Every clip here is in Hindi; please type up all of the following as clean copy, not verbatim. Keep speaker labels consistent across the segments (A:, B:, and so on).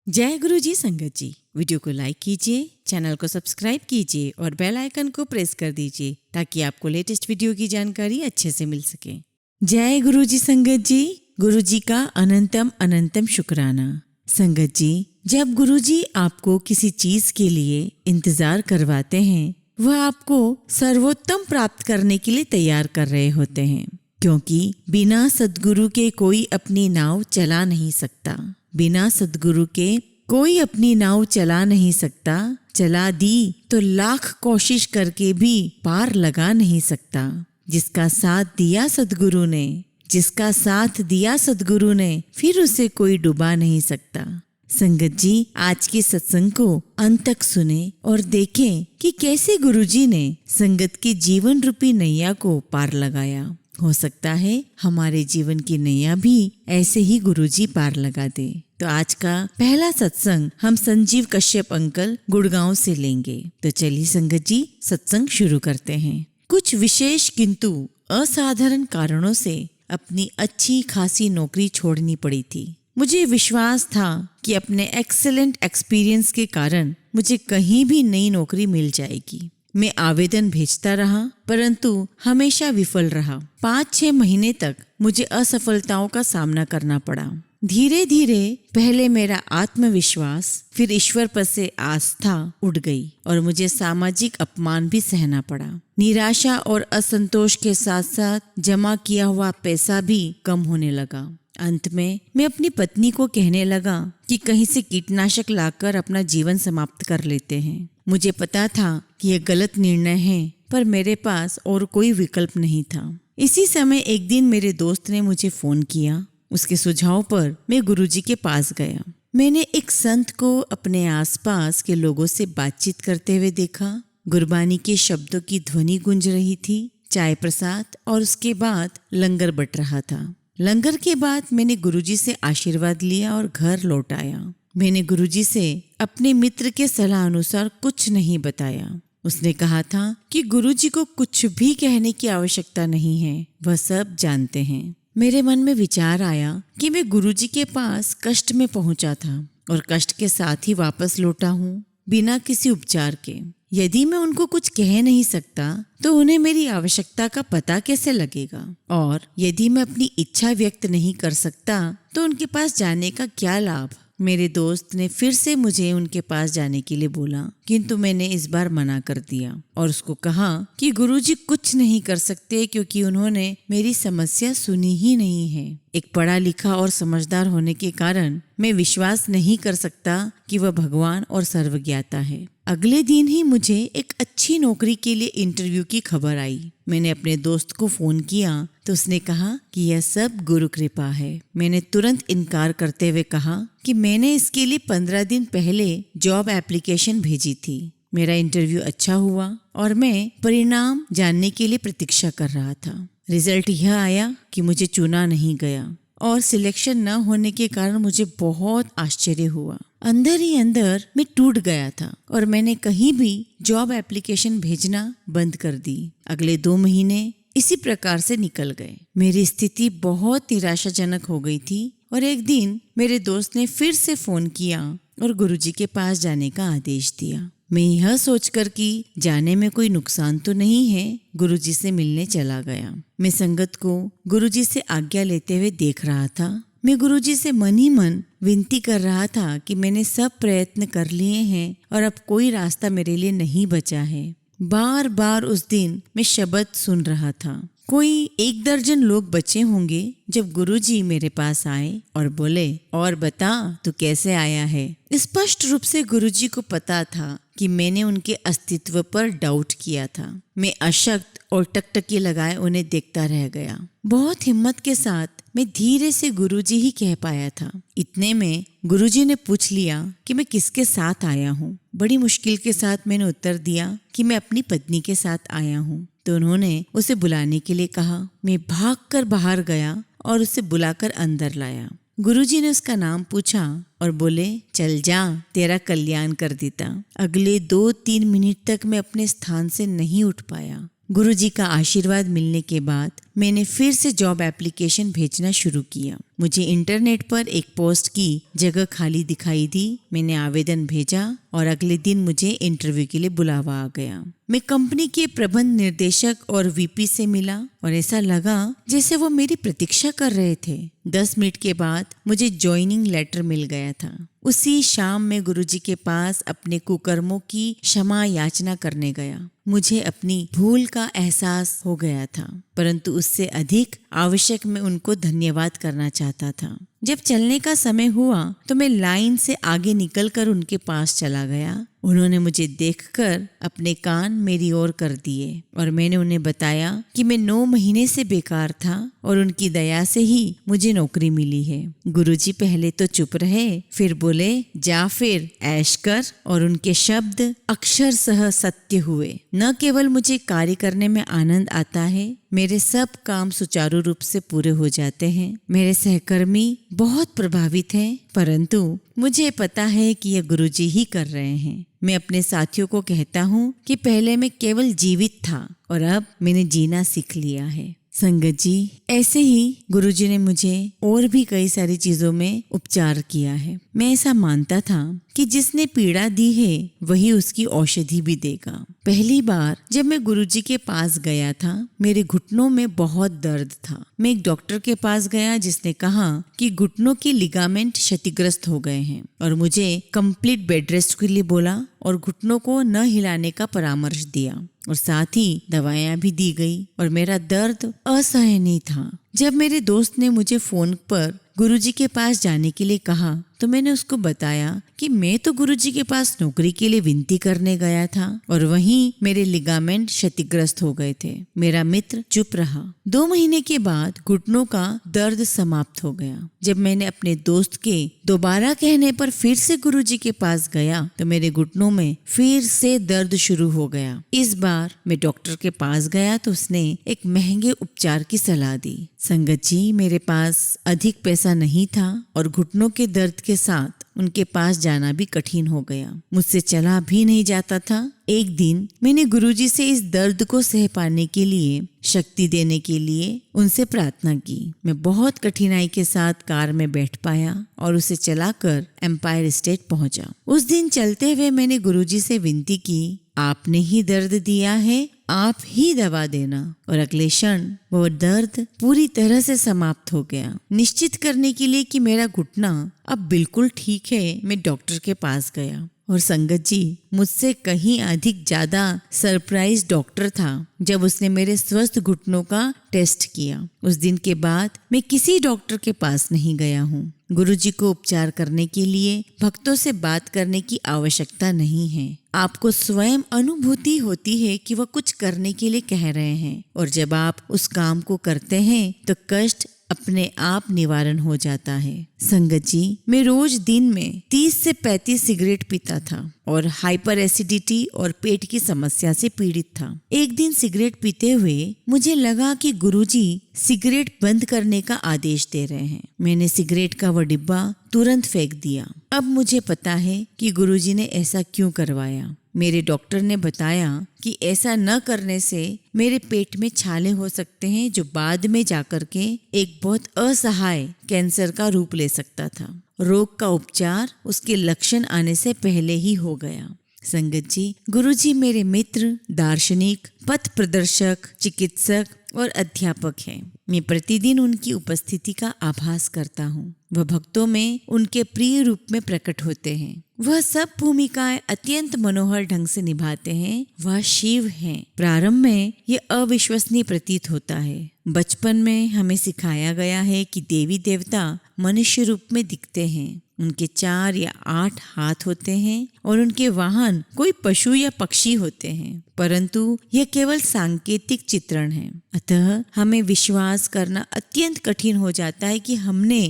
A: जय गुरु जी संगत जी। वीडियो को लाइक कीजिए, चैनल को सब्सक्राइब कीजिए और बेल आइकन को प्रेस कर दीजिए ताकि आपको लेटेस्ट वीडियो की जानकारी अच्छे से मिल सके। जय गुरु जी संगत जी। गुरु जी का अनंतम अनंतम शुक्राना। संगत जी, जब गुरु जी आपको किसी चीज के लिए इंतजार करवाते हैं, वह आपको सर्वोत्तम प्राप्त करने के लिए तैयार कर रहे होते हैं, क्योंकि बिना सद्गुरु के कोई अपनी नाव चला नहीं सकता। बिना सद्गुरु के कोई अपनी नाव चला नहीं सकता। चला दी तो लाख कोशिश करके भी पार लगा नहीं सकता। जिसका साथ दिया सद्गुरु ने, जिसका साथ दिया सद्गुरु ने, फिर उसे कोई डुबा नहीं सकता। संगत जी, आज के सत्संग को अंत तक सुने और देखें कि कैसे गुरुजी ने संगत के जीवन रूपी नैया को पार लगाया। हो सकता है हमारे जीवन की नैया भी ऐसे ही गुरुजी पार लगा दे। तो आज का पहला सत्संग हम संजीव कश्यप अंकल गुड़गांव से लेंगे। तो चलिए संगत जी, सत्संग शुरू करते हैं। कुछ विशेष किंतु असाधारण कारणों से अपनी अच्छी खासी नौकरी छोड़नी पड़ी थी। मुझे विश्वास था कि अपने एक्सीलेंट एक्सपीरियंस के कारण मुझे कहीं भी नई नौकरी मिल जाएगी। मैं आवेदन भेजता रहा, परंतु हमेशा विफल रहा। 5-6 महीने तक मुझे असफलताओं का सामना करना पड़ा। धीरे धीरे पहले मेरा आत्मविश्वास, फिर ईश्वर पर से आस्था उठ गई और मुझे सामाजिक अपमान भी सहना पड़ा। निराशा और असंतोष के साथ साथ जमा किया हुआ पैसा भी कम होने लगा। अंत में मैं अपनी पत्नी को कहने लगा कि कहीं से कीटनाशक लाकर अपना जीवन समाप्त कर लेते हैं। मुझे पता था कि यह गलत निर्णय है, पर मेरे पास और कोई विकल्प नहीं था। इसी समय एक दिन मेरे दोस्त ने मुझे फोन किया। उसके सुझाव पर मैं गुरुजी के पास गया। मैंने एक संत को अपने आसपास के लोगों से बातचीत करते हुए देखा। गुरबानी के शब्दों की ध्वनि गूंज रही थी। चाय प्रसाद और उसके बाद लंगर बट रहा था। लंगर के बाद मैंने गुरुजी से आशीर्वाद लिया और घर लौट आया। मैंने गुरुजी से अपने मित्र के सलाह अनुसार कुछ नहीं बताया। उसने कहा था कि गुरुजी को कुछ भी कहने की आवश्यकता नहीं है, वह सब जानते हैं। मेरे मन में विचार आया कि मैं गुरुजी के पास कष्ट में पहुंचा था और कष्ट के साथ ही वापस लौटा हूँ, बिना किसी उपचार के। यदि मैं उनको कुछ कह नहीं सकता तो उन्हें मेरी आवश्यकता का पता कैसे लगेगा, और यदि मैं अपनी इच्छा व्यक्त नहीं कर सकता तो उनके पास जाने का क्या लाभ। मेरे दोस्त ने फिर से मुझे उनके पास जाने के लिए बोला, किंतु मैंने इस बार मना कर दिया और उसको कहा कि गुरुजी कुछ नहीं कर सकते, क्योंकि उन्होंने मेरी समस्या सुनी ही नहीं है। एक पढ़ा लिखा और समझदार होने के कारण मैं विश्वास नहीं कर सकता कि वह भगवान और सर्वज्ञाता है। अगले दिन ही मुझे एक अच्छी नौकरी के लिए इंटरव्यू की खबर आई। मैंने अपने दोस्त को फोन किया तो उसने कहा कि यह सब गुरु कृपा है। मैंने तुरंत इनकार करते हुए कहा कि मैंने इसके लिए 15 दिन पहले जॉब एप्लीकेशन भेजी थी। मेरा इंटरव्यू अच्छा हुआ और मैं परिणाम जानने के लिए प्रतीक्षा कर रहा था। रिजल्ट यह आया कि मुझे चुना नहीं गया और सिलेक्शन न होने के कारण मुझे बहुत आश्चर्य हुआ। अंदर ही अंदर मैं टूट गया था और मैंने कहीं भी जॉब एप्लीकेशन भेजना बंद कर दी। अगले 2 महीने इसी प्रकार से निकल गए। मेरी स्थिति बहुत निराशाजनक हो गई थी और एक दिन मेरे दोस्त ने फिर से फोन किया और गुरुजी के पास जाने का आदेश दिया। मैं यह सोचकर कि जाने में कोई नुकसान तो नहीं है, गुरुजी से मिलने चला गया। मैं संगत को गुरुजी से आज्ञा लेते हुए देख रहा था। मैं गुरुजी से मन ही मन विनती कर रहा था कि मैंने सब प्रयत्न कर लिए हैं और अब कोई रास्ता मेरे लिए नहीं बचा है। बार बार उस दिन मैं शब्द सुन रहा था। कोई 1 दर्जन लोग बचे होंगे जब गुरुजी मेरे पास आए और बोले, और बता तू कैसे आया है। स्पष्ट रूप से गुरुजी को पता था कि मैंने उनके अस्तित्व पर डाउट किया था। मैं अशक्त और टकटकी लगाए उन्हें देखता रह गया। बहुत हिम्मत के साथ मैं धीरे से गुरुजी ही कह पाया था। इतने में गुरुजी ने पूछ लिया कि मैं किसके साथ आया हूँ। बड़ी मुश्किल के साथ मैंने उत्तर दिया कि मैं अपनी पत्नी के साथ आया हूँ। तो उन्होंने उसे बुलाने के लिए कहा। मैं भागकर बाहर गया और उसे बुलाकर अंदर लाया। गुरुजी ने उसका नाम पूछा और बोले, चल जा, तेरा कल्याण कर देता। अगले 2-3 मिनट तक मैं अपने स्थान से नहीं उठ पाया। गुरुजी का आशीर्वाद मिलने के बाद मैंने फिर से जॉब एप्लीकेशन भेजना शुरू किया। मुझे इंटरनेट पर एक पोस्ट की जगह खाली दिखाई दी। मैंने आवेदन भेजा और अगले दिन मुझे इंटरव्यू के लिए बुलावा आ गया। मैं कंपनी के प्रबंध निर्देशक और वीपी से मिला और ऐसा लगा जैसे वो मेरी प्रतीक्षा कर रहे थे। 10 मिनट के बाद मुझे ज्वाइनिंग लेटर मिल गया था। उसी शाम मैं गुरुजी के पास अपने कुकर्मों की क्षमा याचना करने गया। मुझे अपनी भूल का एहसास हो गया था, परंतु उससे अधिक आवश्यक मैं उनको धन्यवाद करना चाहता था। जब चलने का समय हुआ तो मैं लाइन से आगे निकलकर उनके पास चला गया। उन्होंने मुझे देखकर अपने कान मेरी ओर कर दिए और मैंने उन्हें बताया कि मैं 9 महीने से बेकार था और उनकी दया से ही मुझे नौकरी मिली है। गुरुजी पहले तो चुप रहे, फिर बोले, जा फिर ऐश कर। और उनके शब्द अक्षरशः सत्य हुए। न केवल मुझे कार्य करने में आनंद आता है, मेरे सब काम सुचारू रूप से पूरे हो जाते हैं। मेरे सहकर्मी बहुत प्रभावित हैं, परंतु मुझे पता है कि यह गुरुजी ही कर रहे हैं। मैं अपने साथियों को कहता हूँ कि पहले मैं केवल जीवित था और अब मैंने जीना सीख लिया है। संगत जी, ऐसे ही गुरुजी ने मुझे और भी कई सारी चीजों में उपचार किया है। मैं ऐसा मानता था कि जिसने पीड़ा दी है वही उसकी औषधि भी देगा। पहली बार जब मैं गुरुजी के पास गया था, मेरे घुटनों में बहुत दर्द था। मैं एक डॉक्टर के पास गया जिसने कहा कि घुटनों के लिगामेंट क्षतिग्रस्त हो गए हैं और मुझे कंप्लीट बेड रेस्ट के लिए बोला और घुटनों को न हिलाने का परामर्श दिया और साथ ही दवाएं भी दी गई और मेरा दर्द असहनीय था। जब मेरे दोस्त ने मुझे फोन पर गुरुजी के पास जाने के लिए कहा तो मैंने उसको बताया कि मैं तो गुरुजी के पास नौकरी के लिए विनती करने गया था और वहीं मेरे लिगामेंट क्षतिग्रस्त हो गए थे। मेरा मित्र चुप रहा। 2 महीने के बाद घुटनों का दर्द समाप्त हो गया। जब मैंने अपने दोस्त के दोबारा कहने पर फिर से गुरुजी के पास गया तो मेरे घुटनों में फिर से दर्द शुरू हो गया। इस बार मैं डॉक्टर के पास गया तो उसने एक महंगे उपचार की सलाह दी। संगत जी, मेरे पास अधिक पैसा नहीं था और घुटनों के दर्द के साथ उनके पास जाना भी कठिन हो गया। मुझसे चला भी नहीं जाता था। एक दिन मैंने गुरुजी से इस दर्द को सह पाने के लिए, शक्ति देने के लिए उनसे प्रार्थना की। मैं बहुत कठिनाई के साथ कार में बैठ पाया और उसे चलाकर एम्पायर स्टेट पहुंचा। उस दिन चलते हुए मैंने गुरुजी से विनती की, आपने ही दर्द दिया है, आप ही दवा देना। और अगले क्षण वो दर्द पूरी तरह से समाप्त हो गया। निश्चित करने के लिए कि मेरा घुटना अब बिल्कुल ठीक है, मैं डॉक्टर के पास गया और संगत जी, मुझसे कहीं अधिक ज्यादा सरप्राइज डॉक्टर था जब उसने मेरे स्वस्थ घुटनों का टेस्ट किया। उस दिन के बाद मैं किसी डॉक्टर के पास नहीं गया हूँ। गुरुजी को उपचार करने के लिए भक्तों से बात करने की आवश्यकता नहीं है। आपको स्वयं अनुभूति होती है कि वह कुछ करने के लिए कह रहे हैं और जब आप उस काम को करते हैं तो कष्ट अपने आप निवारण हो जाता है। संगत जी, मैं रोज दिन में 30 से 35 सिगरेट पीता था और हाइपर एसिडिटी और पेट की समस्या से पीड़ित था। एक दिन सिगरेट पीते हुए मुझे लगा कि गुरुजी सिगरेट बंद करने का आदेश दे रहे हैं। मैंने सिगरेट का वह डिब्बा तुरंत फेंक दिया। अब मुझे पता है कि गुरुजी ने ऐसा क्यों करवाया। मेरे डॉक्टर ने बताया कि ऐसा न करने से मेरे पेट में छाले हो सकते हैं जो बाद में जाकर के एक बहुत असहाय कैंसर का रूप ले सकता था। रोग का उपचार उसके लक्षण आने से पहले ही हो गया। संगत जी, गुरुजी मेरे मित्र, दार्शनिक, पथ प्रदर्शक, चिकित्सक और अध्यापक हैं। मैं प्रतिदिन उनकी उपस्थिति का आभास करता हूँ। वह भक्तों में उनके प्रिय रूप में प्रकट होते हैं। वह सब भूमिकाएं अत्यंत मनोहर ढंग से निभाते हैं। वह शिव हैं। प्रारंभ में ये अविश्वसनीय प्रतीत होता है। बचपन में हमें सिखाया गया है कि देवी देवता मनुष्य रूप में दिखते हैं। उनके 4 या 8 हाथ होते हैं और उनके वाहन कोई पशु या पक्षी होते हैं, परंतु यह केवल सांकेतिक चित्रण है। अतः हमें विश्वास करना अत्यंत कठिन हो जाता है कि हमने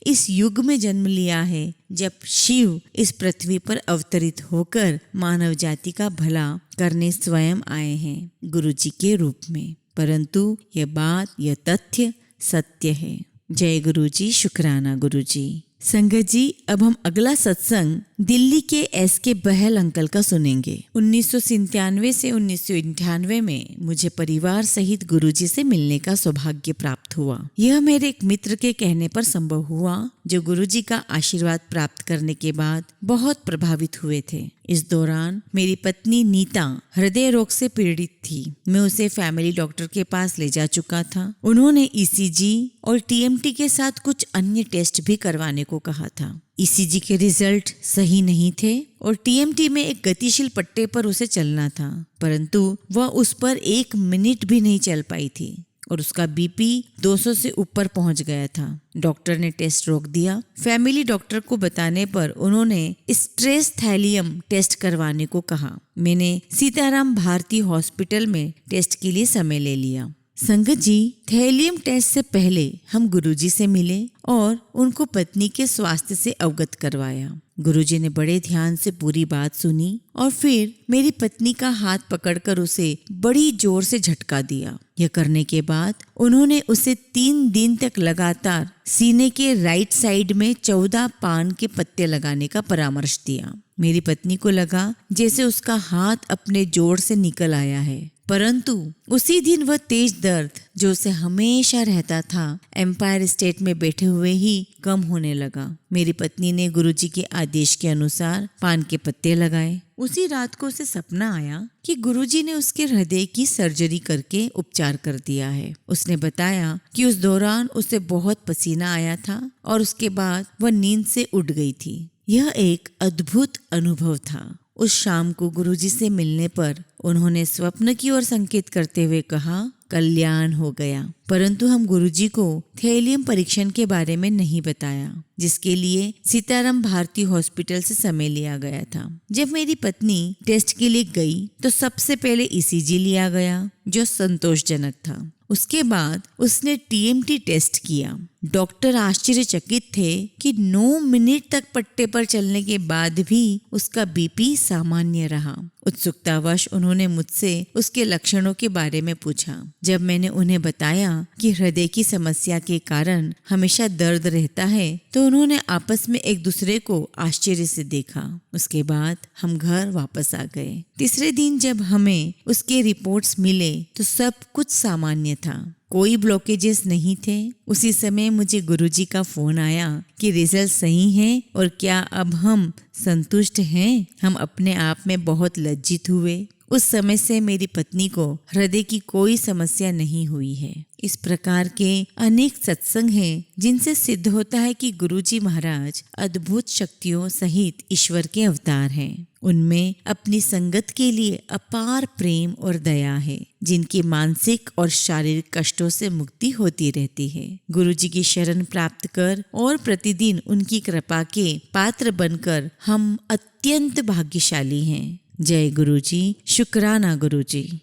A: इस युग में जन्म लिया है जब शिव इस पृथ्वी पर अवतरित होकर मानव जाति का भला करने स्वयं आए हैं गुरुजी के रूप में। परंतु यह तथ्य सत्य है। जय गुरुजी, शुक्राना गुरुजी। संगत जी, अब हम अगला सत्संग दिल्ली के SK बहल अंकल का सुनेंगे। 1997 से 1998 में मुझे परिवार सहित गुरुजी से मिलने का सौभाग्य प्राप्त हुआ। यह मेरे एक मित्र के कहने पर संभव हुआ, जो गुरुजी का आशीर्वाद प्राप्त करने के बाद बहुत प्रभावित हुए थे। इस दौरान मेरी पत्नी नीता हृदय रोग से पीड़ित थी। मैं उसे फैमिली डॉक्टर के पास ले जा चुका था। उन्होंने ECG और TMT के साथ कुछ अन्य टेस्ट भी करवाने को कहा था। ECG के रिजल्ट सही नहीं थे और TMT में एक गतिशील पट्टे पर उसे चलना था, परंतु वह उस पर 1 मिनट भी नहीं चल पाई थी और उसका BP 200 से ऊपर पहुंच गया था। डॉक्टर ने टेस्ट रोक दिया। फैमिली डॉक्टर को बताने पर उन्होंने स्ट्रेस थैलियम टेस्ट करवाने को कहा। मैंने सीताराम भारती हॉस्पिटल में टेस्ट के लिए समय ले लिया। संगत जी, थैलियम टेस्ट से पहले हम गुरुजी से मिले और उनको पत्नी के स्वास्थ्य से अवगत करवाया। गुरुजी ने बड़े ध्यान से पूरी बात सुनी और फिर मेरी पत्नी का हाथ पकड़कर उसे बड़ी जोर से झटका दिया। यह करने के बाद उन्होंने उसे 3 दिन तक लगातार सीने के राइट साइड में 14 पान के पत्ते लगाने का परामर्श दिया। मेरी पत्नी को लगा जैसे उसका हाथ अपने जोड़ से निकल आया है, परंतु उसी दिन वह तेज दर्द जो उसे हमेशा रहता था, एम्पायर स्टेट में बैठे हुए ही कम होने लगा। मेरी पत्नी ने गुरुजी के आदेश के अनुसार पान के पत्ते लगाए। उसी रात को उसे सपना आया कि गुरुजी ने उसके हृदय की सर्जरी करके उपचार कर दिया है। उसने बताया कि उस दौरान उसे बहुत पसीना आया था और उसके बाद वह नींद से उठ गई थी। यह एक अद्भुत अनुभव था। उस शाम को गुरुजी से मिलने पर उन्होंने स्वप्न की ओर संकेत करते हुए कहा, कल्याण हो गया। परंतु हम गुरुजी को थैलियम परीक्षण के बारे में नहीं बताया, जिसके लिए सीताराम भारती हॉस्पिटल से समय लिया गया था। जब मेरी पत्नी टेस्ट के लिए गई तो सबसे पहले ECG लिया गया, जो संतोषजनक था। उसके बाद उसने TMT टेस्ट किया। डॉक्टर आश्चर्यचकित थे कि 9 मिनट तक पट्टे पर चलने के बाद भी उसका BP सामान्य रहा। उत्सुकतावश उन्होंने मुझसे उसके लक्षणों के बारे में पूछा। जब मैंने उन्हें बताया कि हृदय की समस्या के कारण हमेशा दर्द रहता है, तो उन्होंने आपस में एक दूसरे को आश्चर्य से देखा। उसके बाद हम घर वापस आ गए। तीसरे दिन जब हमें उसके रिपोर्ट्स मिले तो सब कुछ सामान्य था, कोई ब्लॉकेजेस नहीं थे। उसी समय मुझे गुरुजी का फोन आया कि रिजल्ट सही है और क्या अब हम संतुष्ट हैं। हम अपने आप में बहुत लज्जित हुए। उस समय से मेरी पत्नी को हृदय की कोई समस्या नहीं हुई है। इस प्रकार के अनेक सत्संग हैं जिनसे सिद्ध होता है कि गुरुजी महाराज अद्भुत शक्तियों सहित ईश्वर के अवतार हैं। उनमें अपनी संगत के लिए अपार प्रेम और दया है, जिनकी मानसिक और शारीरिक कष्टों से मुक्ति होती रहती है। गुरुजी की शरण प्राप्त कर और प्रतिदिन उनकी कृपा के पात्र बनकर हम अत्यंत भाग्यशाली हैं। जय गुरुजी, शुक्राना गुरुजी।